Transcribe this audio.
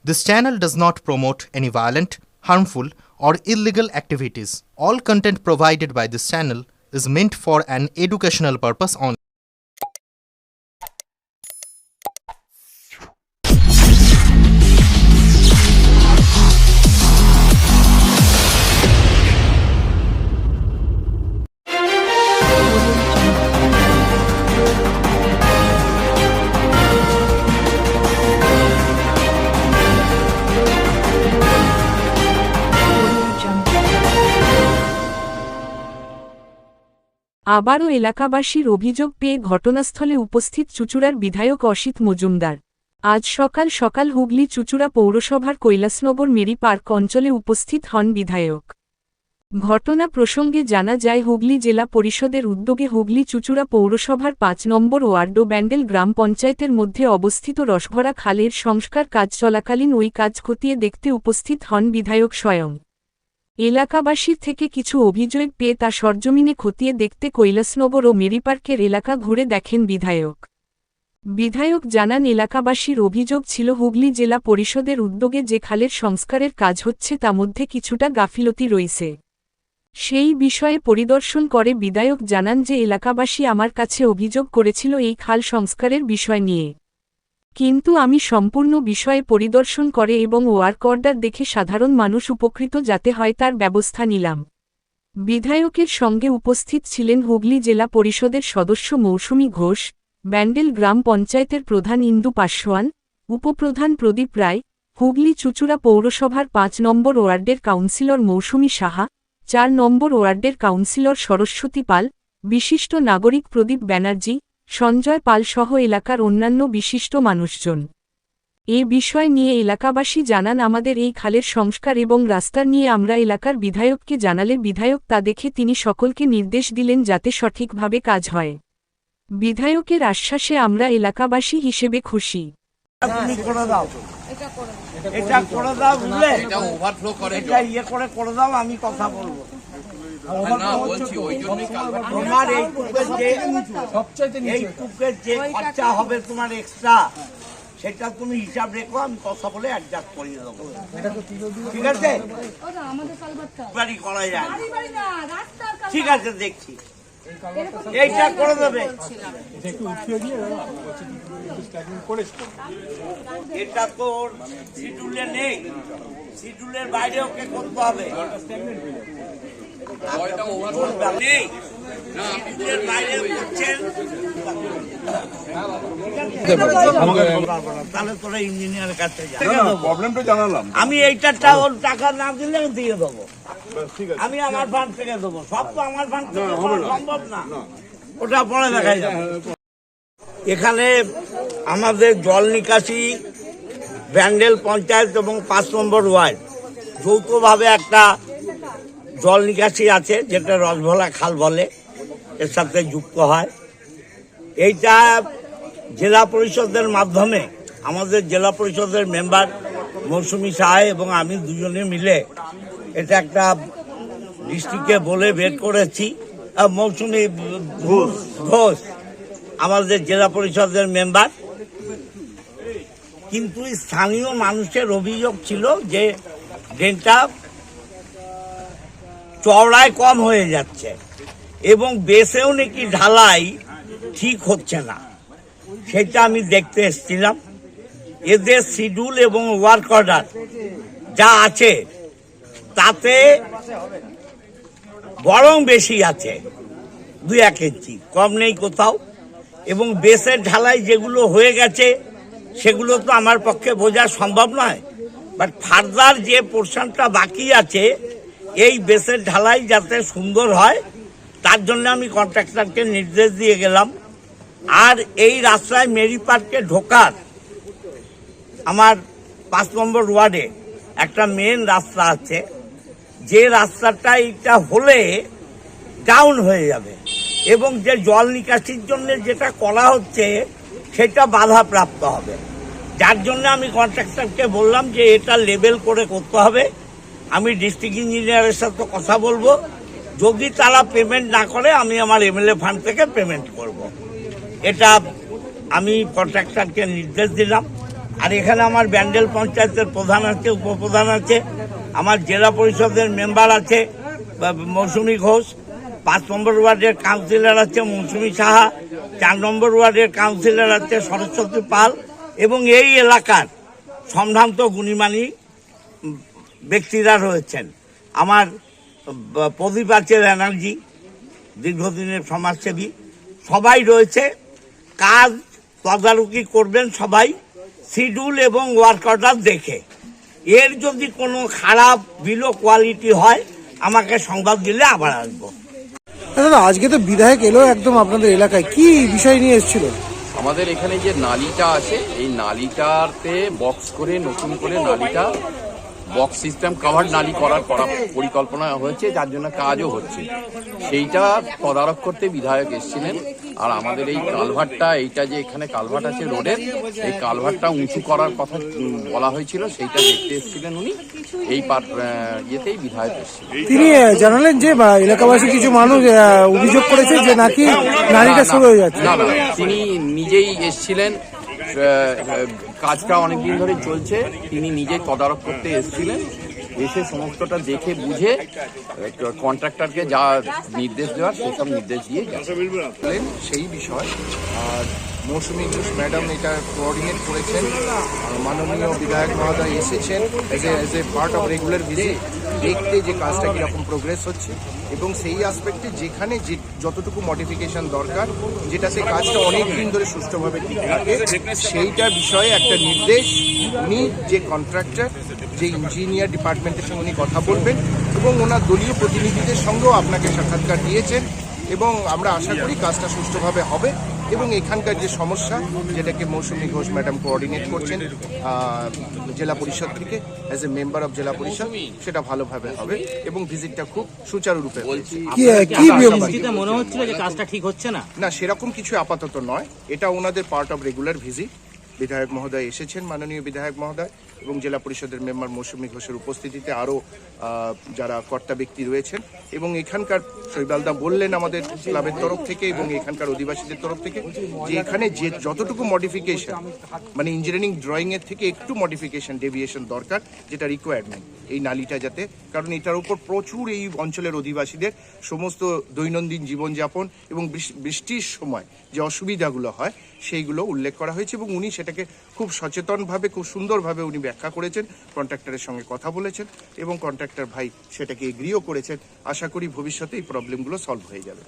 This channel does not promote any violent, harmful, or illegal activities. All content provided by this channel is meant for an educational purpose only. আবারও এলাকাবাসীর অভিযোগ পেয়ে ঘটনাস্থলে উপস্থিত চুঁচুড়ার বিধায়ক অসিত মজুমদার। আজ সকাল সকাল হুগলি চুঁচুড়া পৌরসভার কৈলাসনগর মেরি পার্ক অঞ্চলে উপস্থিত হন বিধায়ক। ঘটনা প্রসঙ্গে জানা যায় হুগলি জেলা পরিষদের উদ্যোগে হুগলি চুঁচুড়া পৌরসভার ৫ নম্বর ওয়ার্ড ও ব্যান্ডেল গ্রাম পঞ্চায়েতের মধ্যে অবস্থিত রসভরা খালের সংস্কার কাজ চলাকালীন ওই কাজ খতিয়ে দেখতে উপস্থিত হন বিধায়ক স্বয়ং। এলাকাবাসীর থেকে কিছু অভিযোগ পেয়ে তা সরজমিনে খতিয়ে দেখতে কৈলাসনগর ও মেরিপার্কের এলাকা ঘুরে দেখেন বিধায়ক। বিধায়ক জানান এলাকাবাসীর অভিযোগ ছিল হুগলি জেলা পরিষদের উদ্যোগে যে খালের সংস্কারের কাজ হচ্ছে তা মধ্যে কিছুটা গাফিলতি রয়েছে। সেই বিষয়ে পরিদর্শন করে বিধায়ক জানান যে এলাকাবাসী আমার কাছে অভিযোগ করেছিল এই খাল সংস্কারের বিষয় নিয়ে, কিন্তু আমি সম্পূর্ণ বিষয়ে পরিদর্শন করে এবং ওয়ার্ক অর্ডার দেখে সাধারণ মানুষ উপকৃত যাতে হয় তার ব্যবস্থা নিলাম। বিধায়কের সঙ্গে উপস্থিত ছিলেন হুগলি জেলা পরিষদের সদস্য মৌসুমী ঘোষ, ব্যান্ডেল গ্রাম পঞ্চায়েতের প্রধান ইন্দু পাসওয়ান, উপপ্রধান প্রদীপ রায়, হুগলি চুঁচুড়া পৌরসভার ৫ নম্বর ওয়ার্ডের কাউন্সিলর মৌসুমী সাহা, ৪ নম্বর ওয়ার্ডের কাউন্সিলর সরস্বতী পাল, বিশিষ্ট নাগরিক প্রদীপ ব্যানার্জি, সঞ্জয় পাল সহ এলাকার অন্যান্য বিশিষ্ট মানুষজন। এ বিষয় নিয়ে এলাকাবাসী জানান আমাদের এই খালের সংস্কার এবং রাস্তার নিয়ে আমরা এলাকার বিধায়ককে জানালে বিধায়ক তা দেখে তিনি সকলকে নির্দেশ দিলেন যাতে সঠিকভাবে কাজ হয়। বিধায়কের আশ্বাসে আমরা এলাকাবাসী হিসেবে খুশি। আমি কথা বলবো তোমার এইটুকের যে খরচা হবে তোমার এক্সট্রা সেটা তুমি হিসাব রেখো, আমি কথা বলে অ্যাডজাস্ট করিয়ে দেবো, ঠিক আছে? বাড়ি করা যায়, ঠিক আছে, দেখছি এইটা করে দেবে। এটা তো শিডিউলে নেই, শিডিউলের বাইরে ওকে করতে হবে। তাহলে তোরা ইঞ্জিনিয়ারের কাছে আমি এইটা টাকা না দিলে আমি দিয়ে দেবো, আমি আমার ফান্ড থেকে দেবো, সব তো আমার ফান্ড থেকে সম্ভব না, ওটা পরে দেখা যাবে। এখানে আমাদের জল নিকাশি ব্যান্ডেল পঞ্চায়েত এবং ৫ নম্বর ওয়ার্ড যৌথভাবে একটা জল নিকাশি আছে যেটা রসভরা খাল বলে, এর সাথে যুক্ত হয়। এইটা জেলা পরিষদের মাধ্যমে আমাদের জেলা পরিষদের মেম্বার মৌসুমী সাহা এবং আমি দুজনে মিলে এটা একটা ডিস্ট্রিক্টে বলে বের করেছি। মৌসুমী ঘোষ আমাদের জেলা পরিষদের মেম্বার, কিন্তু স্থানীয় মানুষের অভিযোগ ছিল যে ড্রেনটা চওড়ায় কম হয়ে যাচ্ছে এবং বেসেও নাকি ঢালাই ঠিক হচ্ছে না, সেটা আমি দেখতে এসেছিলাম। এদের শিডিউল এবং ওয়ার্ক অর্ডার যা আছে তাতে বরং বেশি আছে, ২-১ ইঞ্চি কম নেই কোথাও, এবং বেসের ঢালাই যেগুলো হয়ে গেছে সেগুলো তো আমার পক্ষে বোঝা সম্ভব নয়, বাট ফার্দার যে পোর্শনটা বাকি আছে এই বেসের ঢালাই যাতে সুন্দর হয় তার জন্য আমি কন্ট্রাক্টরকে নির্দেশ দিয়ে গেলাম। আর এই রাস্তায় মেরি পার্কে ঢোকার আমার ৫ নম্বর ওয়ার্ডে একটা মেন রাস্তা আছে, যে রাস্তাটা এটা হলে ডাউন হয়ে যাবে এবং যে জল নিকাশির জন্য যেটা করা হচ্ছে সেটা বাধাপ্রাপ্ত হবে, যার জন্য আমি কন্ট্রাক্টরকে বললাম যে এটা লেবেল করে করতে হবে। আমি ডিস্ট্রিক্ট ইঞ্জিনিয়ারের সাথে কথা বলবো, যদি তারা পেমেন্ট না করে আমি আমার এমএলএ ফান্ড থেকে পেমেন্ট করব। এটা আমি কন্ট্রাক্টরকে নির্দেশ দিলাম। আর এখানে আমার ব্যান্ডেল পঞ্চায়েতের প্রধান আছে, উপপ্রধান আছে, আমার জেলা পরিষদের মেম্বার আছে মৌসুমী ঘোষ, 5 নম্বর ওয়ার্ডের কাউন্সিলর আছে মৌসুমী সাহা, 4 নম্বর ওয়ার্ডের কাউন্সিলর আছে সরস্বতী পাল, এবং এই এলাকার সম্ভ্রান্ত গুণীমানী ব্যক্তিরা রয়েছেন। আমার প্রদীপ আছে ব্যানার্জি, দীর্ঘদিনের সমাজসেবী, সবাই রয়েছে। কাজ তদারকি করবেন সবাই শিডিউল এবং ওয়ার্ক অর্ডার দেখে। এর যদি কোনো খারাপ বিলো কোয়ালিটি হয় আমাকে সংবাদ দিলে আবার আসবো। দাদা, আজকে তো বিধায়ক এলো একদম আপনাদের এলাকায়, কি বিষয় নিয়ে এসেছিল? আমাদের এখানে যে নালিটা আছে, এই নালিটাতে বক্স করে নতুন করে নালিটা বক্স সিস্টেম কাভার নালি করার পরিকল্পনা হয়েছে, যার জন্য কাজও হচ্ছে। সেইটা তদারক করতে বিধায়ক এসেছিলেন। আর আমাদের এই কালভারটা, এইটা যে এখানে কালভার্ট আছে রোডের, এই কালভারটা উঁচু করার কথা বলা হয়েছিল, সেইটা দেখতে এসেছিলেন উনি। এই ইয়েতেই বিধায়ক এসেছিলেন। তিনি জানালেন যে এলাকাবাসী কিছু মানুষ অভিযোগ করেছে যে নাকি নালিটা শুরু হয়ে যাচ্ছে। না, তিনি নিজেই এসেছিলেন, কাজটা অনেকদিন ধরে চলছে, তিনি নিজেই তদারক করতে এসেছিলেন। এসে সমস্তটা দেখে বুঝে কন্ট্রাক্টরকে যা নির্দেশ দেওয়ার সেসব নির্দেশ দিয়ে গেলেন সেই বিষয়। আর মৌসুমী ঘোষ ম্যাডাম এটা কোঅর্ডিনেট করেছেন। মাননীয় বিধায়ক মহোদয় এসেছেন as a part of regular visit, দেখতে যে কাজটা কীরকম প্রোগ্রেস হচ্ছে এবং সেই আসপেক্টে যেখানে যে যতটুকু মডিফিকেশন দরকার, যেটাতে কাজটা অনেক দিন ধরে সুষ্ঠুভাবে ঠিক থাকে, সেইটা বিষয়ে একটা নির্দেশ উনি যে কন্ট্রাক্টর, যে ইঞ্জিনিয়ার ডিপার্টমেন্টের সঙ্গে উনি কথা বলবেন এবং ওনার দলীয় প্রতিনিধিদের সঙ্গেও আপনাকে সাক্ষাৎকার দিয়েছেন। এবং আমরা আশা করি কাজটা সুষ্ঠুভাবে হবে এবং এখানকার যে সমস্যা, যেটাকে মৌসুমী ঘোষ ম্যাডাম কোঅর্ডিনেট করছেন জেলা পরিষদ থেকে অ্যাজ এ মেম্বার অফ জেলা পরিষদ, সেটা ভালোভাবে হবে এবং ভিজিটটা খুব সুচারুরূপে হয়েছে। মনে হচ্ছিল যে কাজটা ঠিক হচ্ছে না? না, সেরকম কিছু আপাতত নয়। এটা ওনাদের পার্ট অফ রেগুলার ভিজিট। বিধায়ক মহোদয় এসেছেন, মাননীয় বিধায়ক মহোদয় এবং জেলা পরিষদের মেম্বার মৌসুমী ঘোষের উপস্থিতিতে আরও যারা কর্তা ব্যক্তি রয়েছেন এবং এখানকার শৈবালদা বললেন আমাদের ক্লাবের তরফ থেকে এবং এখানকার অধিবাসীদের তরফ থেকে যে এখানে যে যতটুকু মডিফিকেশন, মানে ইঞ্জিনিয়ারিং ড্রয়িংয়ের থেকে একটু মডিফিকেশন ডেভিয়েশন দরকার, যেটা রিকোয়ারমেন্ট এই নালিটা যাতে, কারণ এটার উপর প্রচুর এই অঞ্চলের অধিবাসীদের সমস্ত দৈনন্দিন জীবনযাপন এবং বৃষ্টির সময় যে অসুবিধাগুলো হয় সেইগুলো উল্লেখ করা হয়েছে এবং উনি সেটাকে খুব সচেতনভাবে, খুব সুন্দরভাবে উনি ব্যাখ্যা করেছেন, কন্ট্রাক্টরের সঙ্গে কথা বলেছেন এবং কন্ট্রাক্টর ভাই সেটাকে এগ্রিও করেছেন। আশা করি ভবিষ্যতে এই প্রবলেমগুলো সলভ হয়ে যাবে।